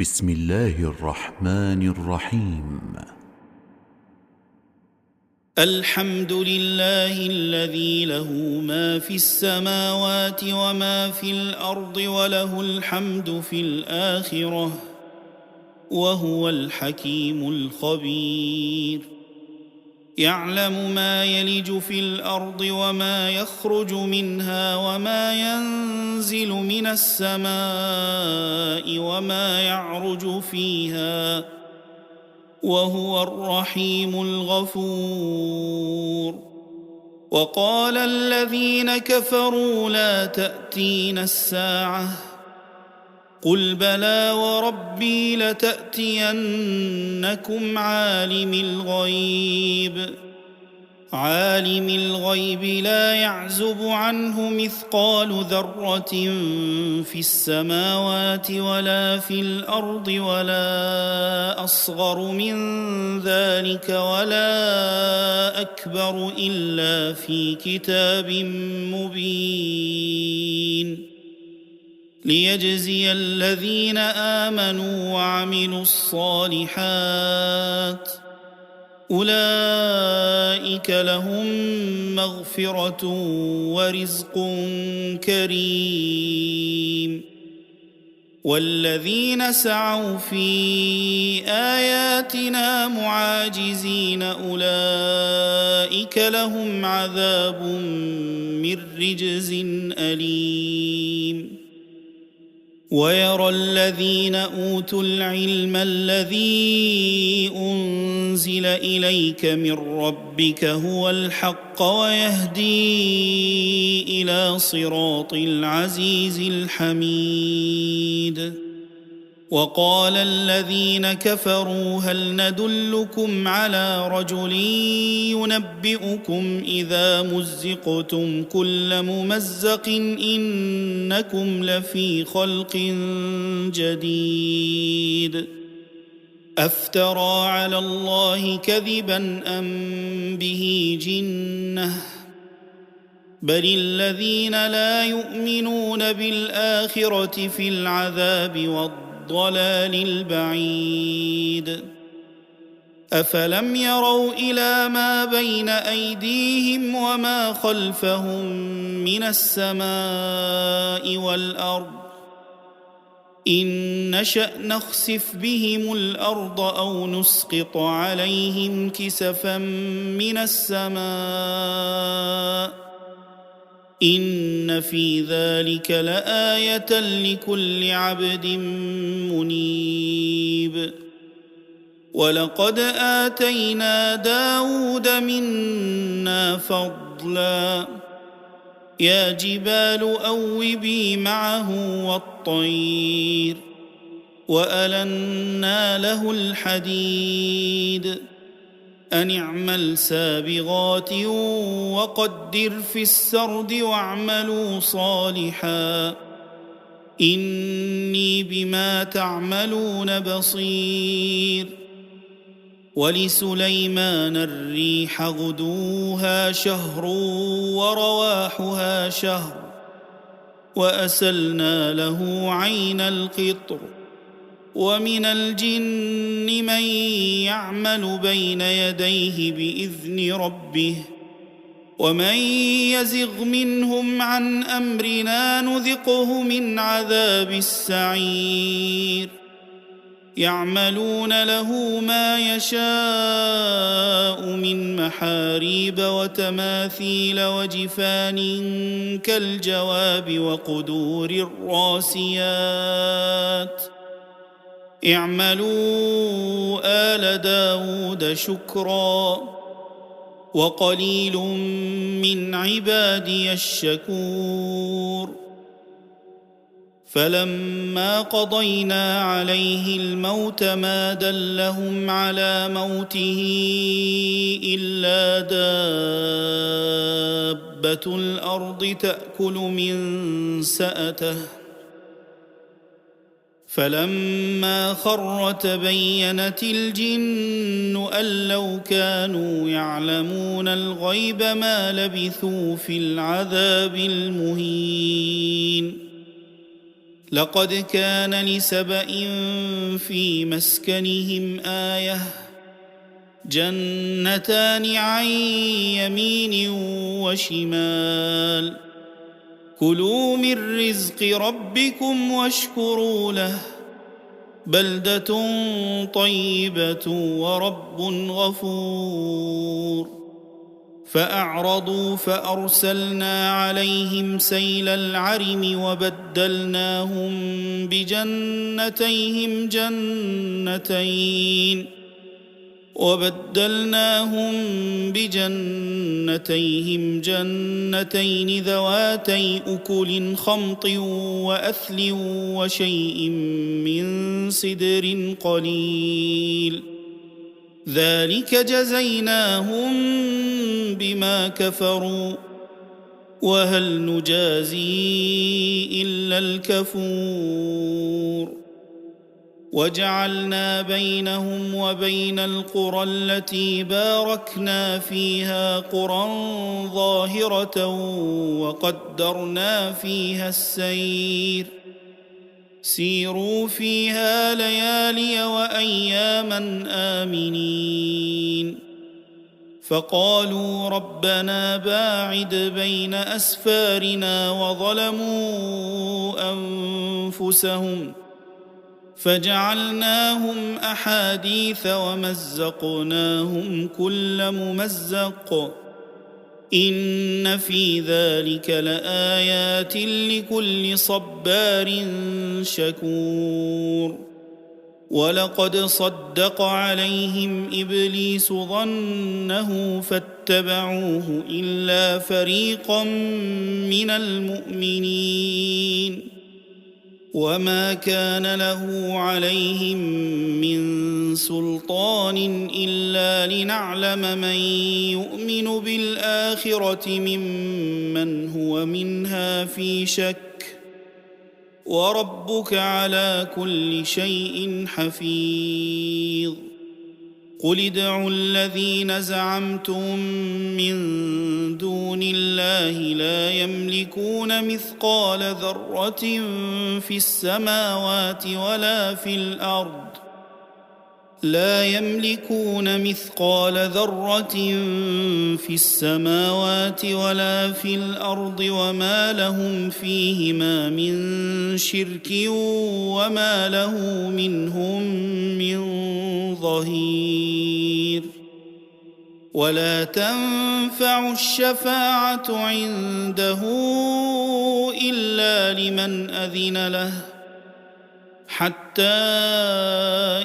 بسم الله الرحمن الرحيم. الحمد لله الذي له ما في السماوات وما في الأرض وله الحمد في الآخرة وهو الحكيم الخبير. يعلم ما يلج في الأرض وما يخرج منها وما ينزل من السماء وما يعرج فيها وهو الرحيم الغفور. وقال الذين كفروا لا تأتين الساعة قل بلى وربي لتأتينكم عالم الغيب لا يعزب عنه مثقال ذرة في السماوات ولا في الأرض ولا أصغر من ذلك ولا أكبر إلا في كتاب مبين ليجزي الذين آمنوا وعملوا الصالحات أولئك لهم مغفرة ورزق كريم. والذين سعوا في آياتنا معاجزين أولئك لهم عذاب من رجز أليم. ويرى الذين أوتوا العلم الذي أنزل إليك من ربك هو الحق ويهدي إلى صراط العزيز الحميد. وقال الذين كفروا هل ندلكم على رجل ينبئكم إذا مزقتم كل ممزق إنكم لفي خلق جديد أفترى على الله كذبا أم به جنة بل الذين لا يؤمنون بالآخرة في العذاب والضلال البعيد. أفلم يروا إلى ما بين أيديهم وما خلفهم من السماء والأرض إن نشأ نخسف بهم الأرض أو نسقط عليهم كسفا من السماء إن في ذلك لآية لكل عبد منيب. ولقد آتينا داود منا فضلا يا جبال أوبي معه والطير وألنا له الحديد أن اعمل سابغات وقدر في السرد واعملوا صالحا إني بما تعملون بصير. ولسليمان الريح غدوها شهر ورواحها شهر وأسلنا له عين القطر ومن الجن من يعمل بين يديه بإذن ربه ومن يزغ منهم عن أمرنا نذقه من عذاب السعير. يعملون له ما يشاء من محاريب وتماثيل وجفان كالجواب وقدور الراسيات اعملوا آل داود شكرا وقليل من عبادي الشكور. فلما قضينا عليه الموت ما دلهم على موته إلا دابة الأرض تأكل من سأته فلما خر تبينت الجن أن لو كانوا يعلمون الغيب ما لبثوا في العذاب المهين. لقد كان لسبإ في مسكنهم آية جنتان عن يمين وشمال كلوا من رزق ربكم واشكروا له بلدة طيبة ورب غفور فأعرضوا فأرسلنا عليهم سيل العرم وبدلناهم بجنتيهم جنتين ذواتي أكل خمط وأثل وشيء من سدر قليل ذلك جزيناهم بما كفروا وهل نجازي إلا الكفور وجعلنا بينهم وبين القرى التي باركنا فيها قرى ظاهرة وقدرنا فيها السير سيروا فيها ليالي وأياما آمنين فقالوا ربنا باعد بين أسفارنا وظلموا أنفسهم فجعلناهم أحاديث ومزقناهم كل ممزق إن في ذلك لآيات لكل صبار شكور ولقد صدق عليهم إبليس ظنه فاتبعوه إلا فريقا من المؤمنين وما كان له عليهم من سلطان إلا لنعلم من يؤمن بالآخرة ممن هو منها في شك وربك على كل شيء حفيظ قل ادعوا الذين زعمتم من دون الله لا يملكون مثقال ذرة في السماوات ولا في الأرض وما لهم فيهما من شرك وما له منهم من ظهير ولا تنفع الشفاعة عنده إلا لمن أذن له حتى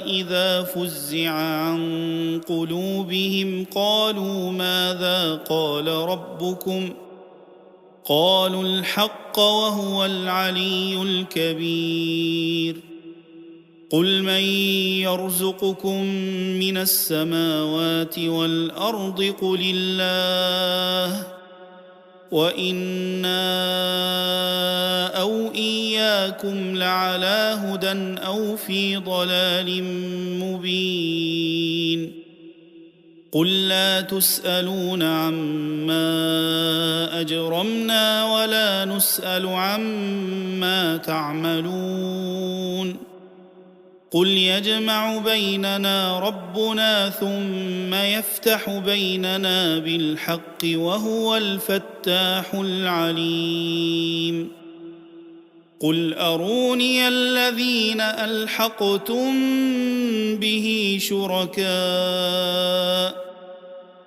إذا فزع عن قلوبهم قالوا ماذا قال ربكم قالوا الحق وهو العلي الكبير قل من يرزقكم من السماوات والأرض قل الله وإنا أو إياكم لعلى هدى أو في ضلال مبين قل لا تسألون عما أجرمنا ولا نسأل عما تعملون قل يجمع بيننا ربنا ثم يفتح بيننا بالحق وهو الفتاح العليم قل أروني الذين ألحقتم به شركاء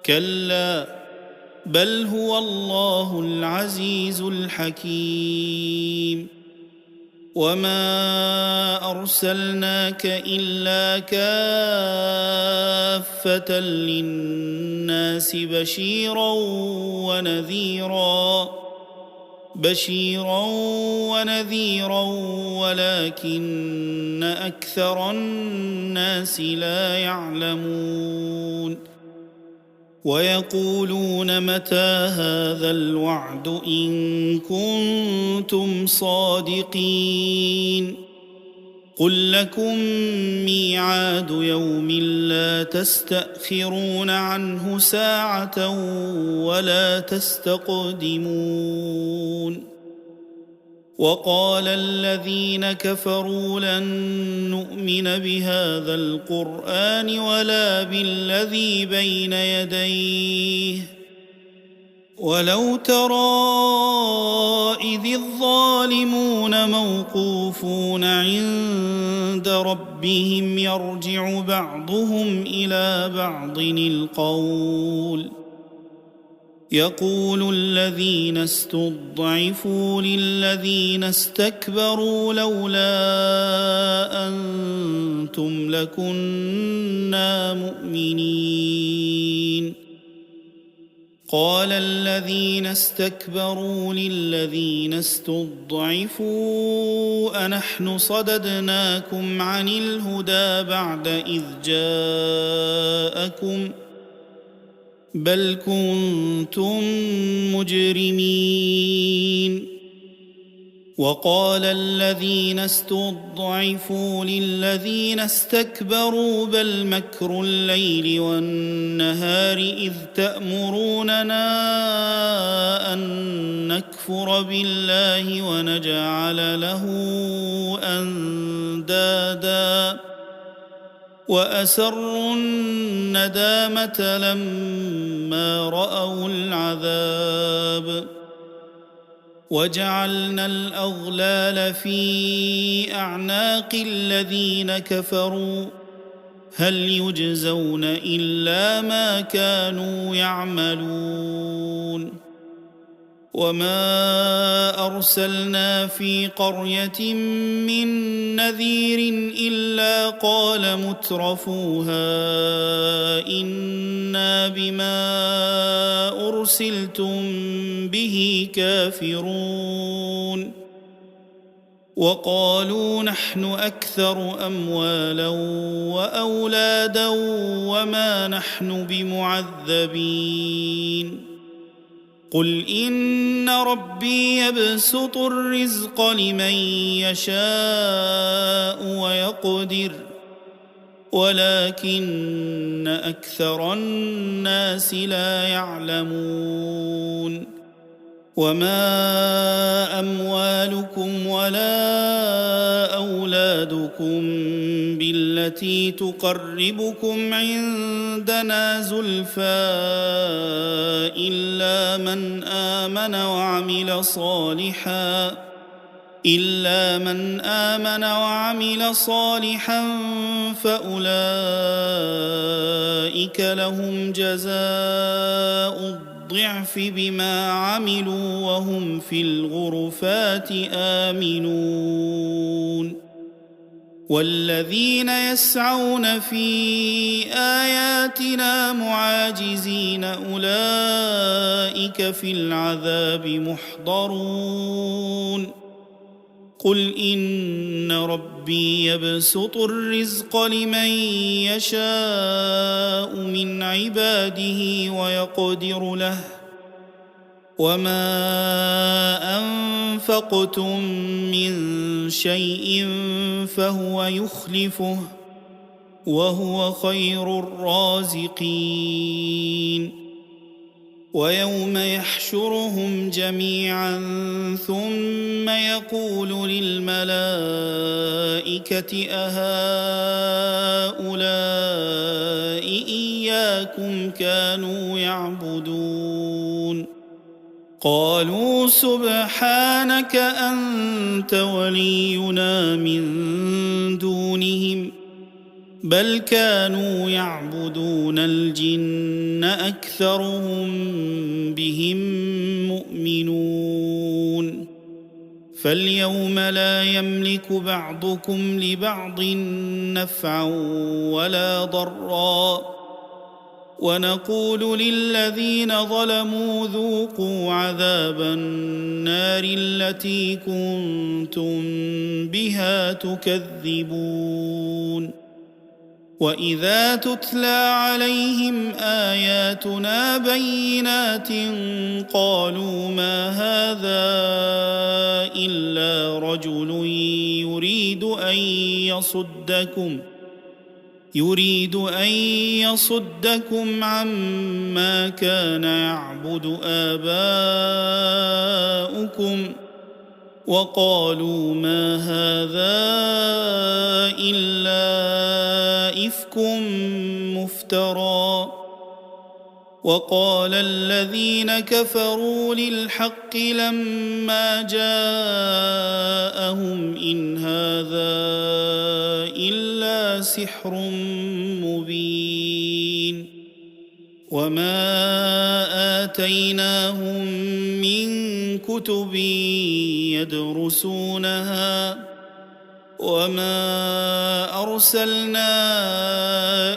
كلا بل هو الله العزيز الحكيم وما أرسلناك إلا كافة للناس بشيرا ونذيرا ولكن أكثر الناس لا يعلمون ويقولون متى هذا الوعد إن كنتم صادقين قل لكم ميعاد يوم لا تستأخرون عنه ساعة ولا تستقدمون وقال الذين كفروا لن نؤمن بهذا القرآن ولا بالذي بين يديه ولو ترى إذ الظالمون موقوفون عند ربهم يرجع بعضهم إلى بعض القول يقول الذين استضعفوا للذين استكبروا لولا أنتم لكنا مؤمنين قال الذين استكبروا للذين استضعفوا أنحن صددناكم عن الهدى بعد إذ جاءكم بل كنتم مجرمين وقال الذين استضعفوا للذين استكبروا بل مكر الليل والنهار إذ تأمروننا أن نكفر بالله ونجعل له أندادا وأسروا الندامة لما رأوا العذاب وجعلنا الأغلال في أعناق الذين كفروا هل يجزون إلا ما كانوا يعملون وما أرسلنا في قرية من نذير إلا قال مترفوها إنا بما أرسلتم به كافرون وقالوا نحن أكثر أموالا وأولادا وما نحن بمعذبين قل إن ربي يبسط الرزق لمن يشاء ويقدر ولكن أكثر الناس لا يعلمون وما أموالكم ولا أولادكم بالتي تقربكم عندنا زلفى إلا من آمن وعمل صالحا فأولئك لهم جزاء الضعف بما عملوا وهم في الغرفات آمنون والذين يسعون في آياتنا معاجزين أولئك في العذاب محضرون قل إن ربي يبسط الرزق لمن يشاء من عباده ويقدر له وما أنفقتم من شيء فهو يخلفه وهو خير الرازقين ويوم يحشرهم جميعا ثم يقول للملائكة أهؤلاء إياكم كانوا يعبدون قالوا سبحانك أنت ولينا من دونهم بل كانوا يعبدون الجن أكثرهم بهم مؤمنون فاليوم لا يملك بعضكم لبعض نفعا ولا ضرا ونقول للذين ظلموا ذوقوا عذاب النار التي كنتم بها تكذبون وإذا تتلى عليهم آياتنا بينات قالوا ما هذا إلا رجل يريد أن يصدكم عما كان يعبد آباؤكم وقالوا ما هذا إلا إفك مفترى. وقال الذين كفروا للحق لما جاءهم إن هذا إلا سحر مبين. وما آتيناهم من كتب يدرسونها وما أرسلنا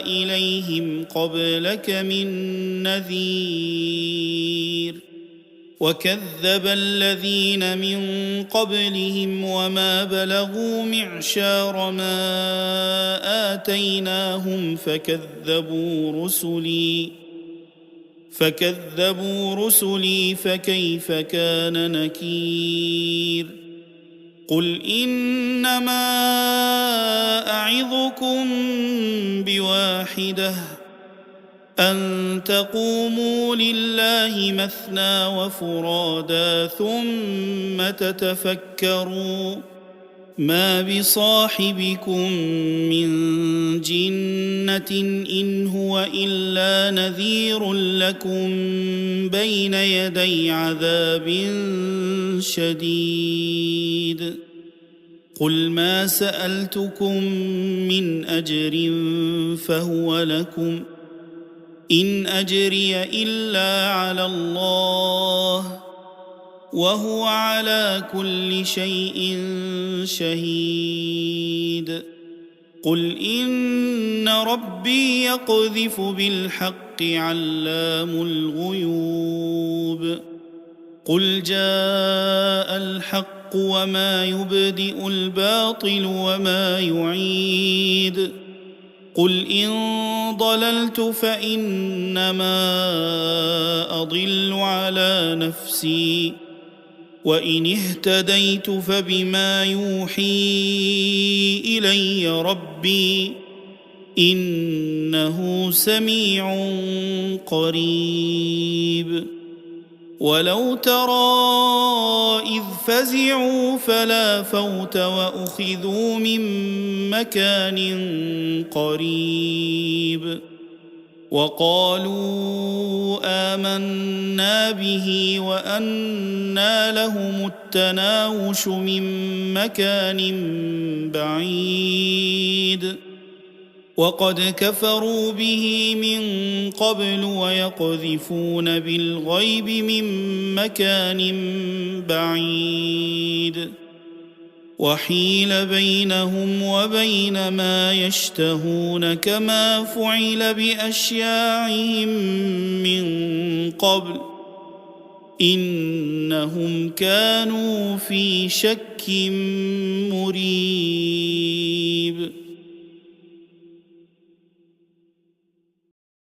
إليهم قبلك من نذير. وكذب الذين من قبلهم وما بلغوا معشار ما آتيناهم فكذبوا رسلي فكيف كان نكير. قل إنما أعظكم بواحدة أن تقوموا لله مثنى وفرادا ثم تتفكروا ما بصاحبكم من جنة إن هو إلا نذير لكم بين يدي عذاب شديد. قل ما سألتكم من أجر فهو لكم إن أجري إلا على الله وهو على كل شيء شهيد. قل إن ربي يقذف بالحق علام الغيوب. قل جاء الحق وما يبدئ الباطل وما يعيد. قل إن ضللت فإنما أضل على نفسي وإن اهتديت فبما يوحي إلي ربي إنه سميع قريب. ولو ترى إذ فزعوا فلا فوت وأخذوا من مكان قريب وقالوا آمنا به وأنى لهم التناوش من مكان بعيد وقد كفروا به من قبل ويقذفون بالغيب من مكان بعيد. وحيل بينهم وبين ما يشتهون كما فعل بأشياعهم من قبل إنهم كانوا في شك مريب.